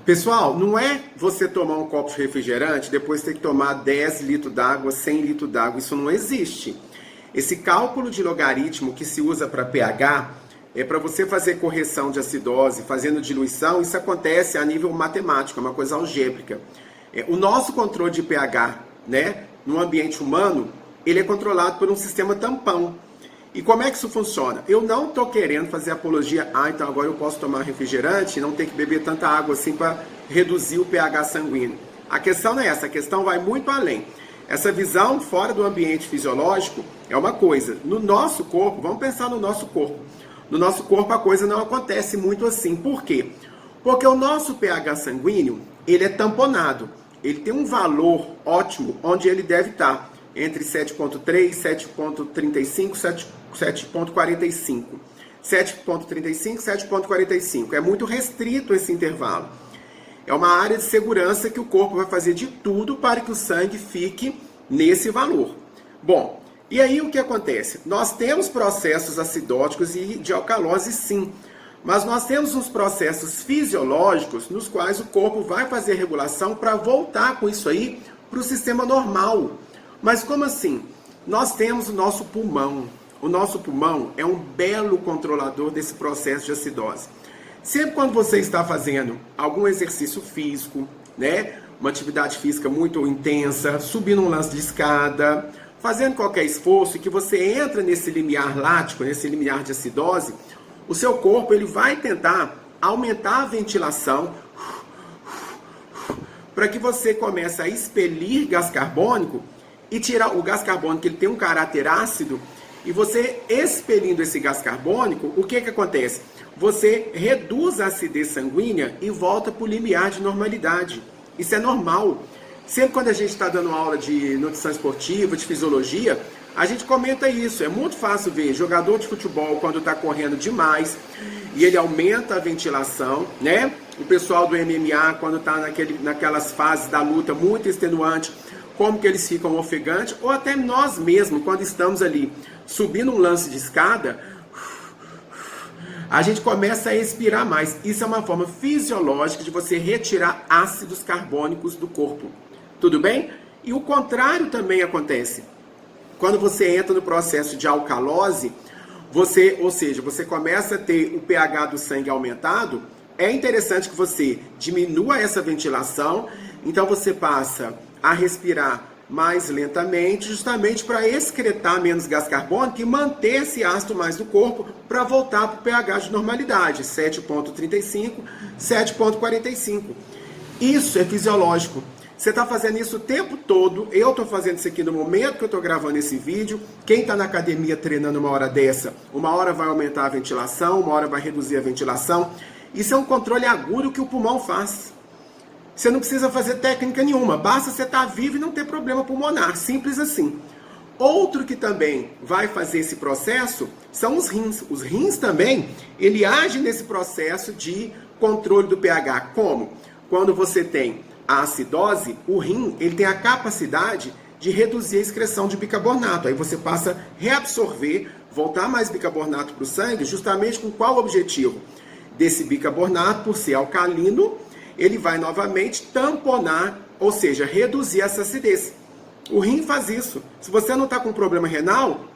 Pessoal, não é você tomar um copo de refrigerante, depois ter que tomar 10 litros d'água, 100 litros d'água. Isso não existe. Esse cálculo de logaritmo que se usa para pH é para você fazer correção de acidose, fazendo diluição. Isso acontece a nível matemático, é uma coisa algébrica. O nosso controle de pH, né, no ambiente humano, ele é controlado por um sistema tampão. E como é que isso funciona? Eu não estou querendo fazer apologia, então agora eu posso tomar refrigerante e não ter que beber tanta água assim para reduzir o pH sanguíneo. A questão não é essa, a questão vai muito além. Essa visão fora do ambiente fisiológico é uma coisa. No nosso corpo, vamos pensar no nosso corpo. No nosso corpo a coisa não acontece muito assim. Por quê? Porque o nosso pH sanguíneo, ele é tamponado. Ele tem um valor ótimo onde ele deve estar. Entre 7.3, 7.35, 7.45. 7.35, 7.45. É muito restrito esse intervalo. É uma área de segurança que o corpo vai fazer de tudo para que o sangue fique nesse valor. Bom, e aí o que acontece? Nós temos processos acidóticos e de alcalose sim, mas nós temos uns processos fisiológicos nos quais o corpo vai fazer regulação para voltar com isso aí para o sistema normal. Mas como assim? Nós temos o nosso pulmão. O nosso pulmão é um belo controlador desse processo de acidose. Sempre quando você está fazendo algum exercício físico, né, uma atividade física muito intensa, subindo um lance de escada, fazendo qualquer esforço e que você entra nesse limiar lático, nesse limiar de acidose, o seu corpo ele vai tentar aumentar a ventilação para que você comece a expelir gás carbônico e tirar o gás carbônico, ele tem um caráter ácido, e você expelindo esse gás carbônico, o que acontece? Você reduz a acidez sanguínea e volta para o limiar de normalidade. Isso é normal. Sempre quando a gente está dando aula de nutrição esportiva, de fisiologia, a gente comenta isso. É muito fácil ver jogador de futebol quando está correndo demais e ele aumenta a ventilação, né? O pessoal do MMA quando está naquelas fases da luta muito extenuante, como que eles ficam ofegantes, ou até nós mesmos, quando estamos ali subindo um lance de escada, a gente começa a expirar mais. Isso é uma forma fisiológica de você retirar ácidos carbônicos do corpo. Tudo bem? E o contrário também acontece. Quando você entra no processo de alcalose, você começa a ter o pH do sangue aumentado, é interessante que você diminua essa ventilação, então você passa a respirar mais lentamente, justamente para excretar menos gás carbônico e manter esse ácido mais no corpo para voltar para o pH de normalidade, 7.35, 7.45. Isso é fisiológico. Você está fazendo isso o tempo todo, eu estou fazendo isso aqui no momento que eu estou gravando esse vídeo. Quem está na academia treinando uma hora dessa, uma hora vai aumentar a ventilação, uma hora vai reduzir a ventilação. Isso é um controle agudo que o pulmão faz. Você não precisa fazer técnica nenhuma, basta você estar vivo e não ter problema pulmonar, simples assim. Outro que também vai fazer esse processo são os rins. Os rins também, ele age nesse processo de controle do pH. Como? Quando você tem a acidose, o rim ele tem a capacidade de reduzir a excreção de bicarbonato. Aí você passa a reabsorver, voltar mais bicarbonato para o sangue, justamente com qual objetivo? Desse bicarbonato, por ser alcalino, ele vai novamente tamponar, ou seja, reduzir essa acidez. O rim faz isso. Se você não está com problema renal,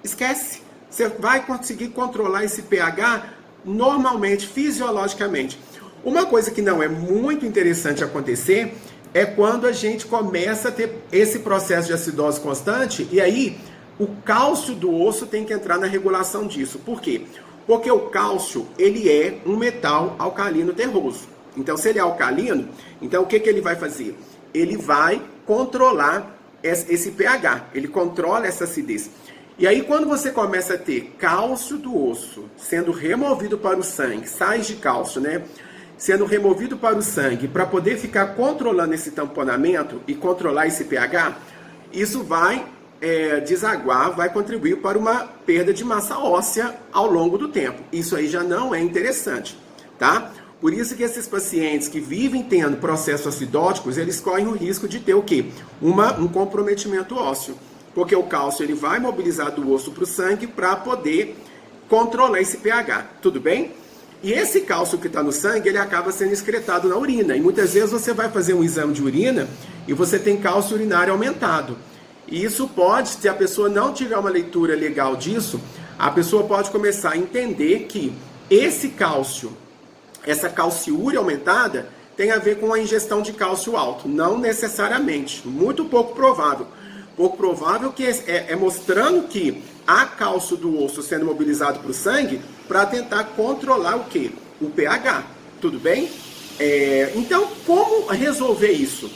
esquece. Você vai conseguir controlar esse pH normalmente, fisiologicamente. Uma coisa que não é muito interessante acontecer é quando a gente começa a ter esse processo de acidose constante e aí o cálcio do osso tem que entrar na regulação disso. Por quê? Porque o cálcio ele é um metal alcalino terroso. Então, se ele é alcalino, então o que ele vai fazer? Ele vai controlar esse pH, ele controla essa acidez. E aí, quando você começa a ter cálcio do osso sendo removido para o sangue, sais de cálcio, né? Sendo removido para o sangue para poder ficar controlando esse tamponamento e controlar esse pH, isso vai desaguar, vai contribuir para uma perda de massa óssea ao longo do tempo. Isso aí já não é interessante, tá? Por isso que esses pacientes que vivem tendo processos acidóticos, eles correm o risco de ter o quê? Um comprometimento ósseo. Porque o cálcio ele vai mobilizar do osso para o sangue para poder controlar esse pH. Tudo bem? E esse cálcio que está no sangue, ele acaba sendo excretado na urina. E muitas vezes você vai fazer um exame de urina e você tem cálcio urinário aumentado. E isso pode, se a pessoa não tiver uma leitura legal disso, a pessoa pode começar a entender que esse cálcio, essa calciúria aumentada, tem a ver com a ingestão de cálcio alto. Não necessariamente, muito pouco provável. Pouco provável que é mostrando que há cálcio do osso sendo mobilizado para o sangue para tentar controlar o quê? O pH. Tudo bem? Então, como resolver isso?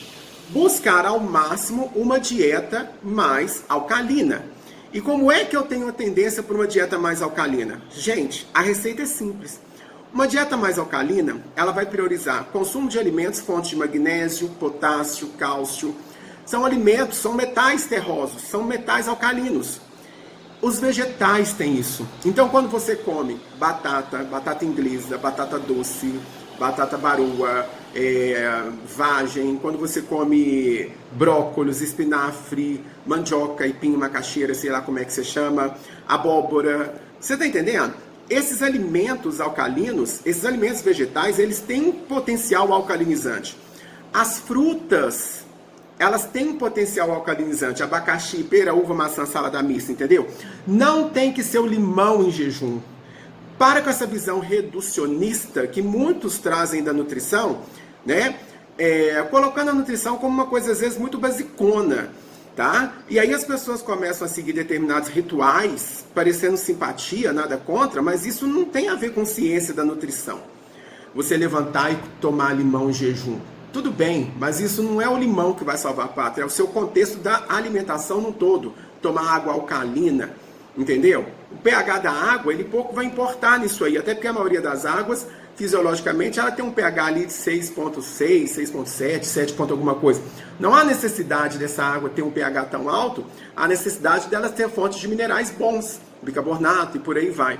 Buscar ao máximo uma dieta mais alcalina. E como é que eu tenho a tendência para uma dieta mais alcalina? Gente, a receita é simples. Uma dieta mais alcalina, ela vai priorizar consumo de alimentos fontes de magnésio, potássio, cálcio. São alimentos, são metais terrosos, são metais alcalinos. Os vegetais têm isso. Então, quando você come batata inglesa, batata doce, batata baroa, vagem, quando você come brócolis, espinafre, mandioca, aipim, macaxeira, sei lá como é que você chama, abóbora, você está entendendo? Esses alimentos alcalinos, esses alimentos vegetais, eles têm um potencial alcalinizante. As frutas, elas têm um potencial alcalinizante. Abacaxi, pera, uva, maçã, salada mista, entendeu? Não tem que ser o limão em jejum. Para com essa visão reducionista que muitos trazem da nutrição, né? Colocando a nutrição como uma coisa, às vezes, muito basicona. Tá? E aí as pessoas começam a seguir determinados rituais, parecendo simpatia, nada contra, mas isso não tem a ver com ciência da nutrição. Você levantar e tomar limão em jejum. Tudo bem, mas isso não é o limão que vai salvar a pátria, é o seu contexto da alimentação no todo. Tomar água alcalina, entendeu? O pH da água, ele pouco vai importar nisso aí, até porque a maioria das águas, fisiologicamente, ela tem um pH ali de 6.6, 6.7, 7 ponto alguma coisa. Não há necessidade dessa água ter um pH tão alto, há necessidade dela ter fontes de minerais bons, bicarbonato e por aí vai.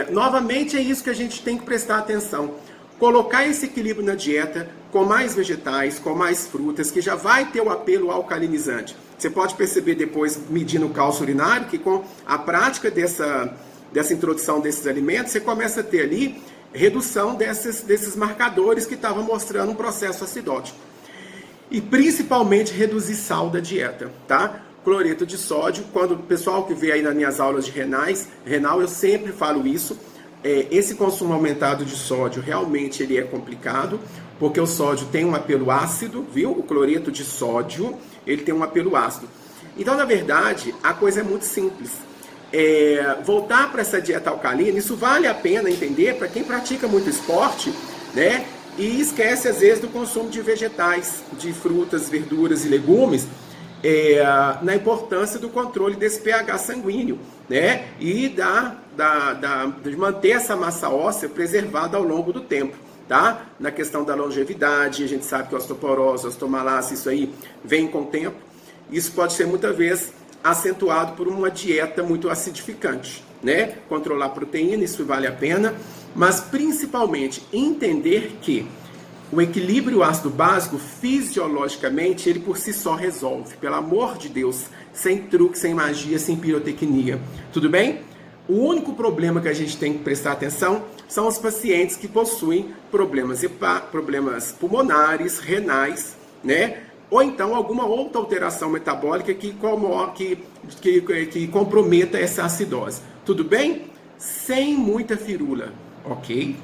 Novamente é isso que a gente tem que prestar atenção. Colocar esse equilíbrio na dieta, com mais vegetais, com mais frutas, que já vai ter o apelo alcalinizante. Você pode perceber depois, medindo o cálcio urinário, que com a prática dessa introdução desses alimentos, você começa a ter ali redução desses marcadores que estavam mostrando um processo acidótico. E principalmente reduzir sal da dieta, tá? Cloreto de sódio, quando o pessoal que vê aí nas minhas aulas de renal, eu sempre falo isso, esse consumo aumentado de sódio realmente ele é complicado, porque o sódio tem um apelo ácido, viu? O cloreto de sódio, ele tem um apelo ácido. Então, na verdade, a coisa é muito simples. Voltar para essa dieta alcalina, isso vale a pena entender para quem pratica muito esporte, né? E esquece às vezes do consumo de vegetais, de frutas, verduras e legumes, na importância do controle desse pH sanguíneo, né? E de manter essa massa óssea preservada ao longo do tempo, tá? Na questão da longevidade, a gente sabe que a osteoporose, a osteomalase, isso aí vem com o tempo. Isso pode ser muitas vezes acentuado por uma dieta muito acidificante, né? Controlar a proteína, isso vale a pena, mas principalmente entender que o equilíbrio ácido básico, fisiologicamente, ele por si só resolve, pelo amor de Deus, sem truque, sem magia, sem pirotecnia, tudo bem? O único problema que a gente tem que prestar atenção são os pacientes que possuem problemas pulmonares, renais, né? Ou então alguma outra alteração metabólica que comprometa essa acidose. Tudo bem? Sem muita firula, ok?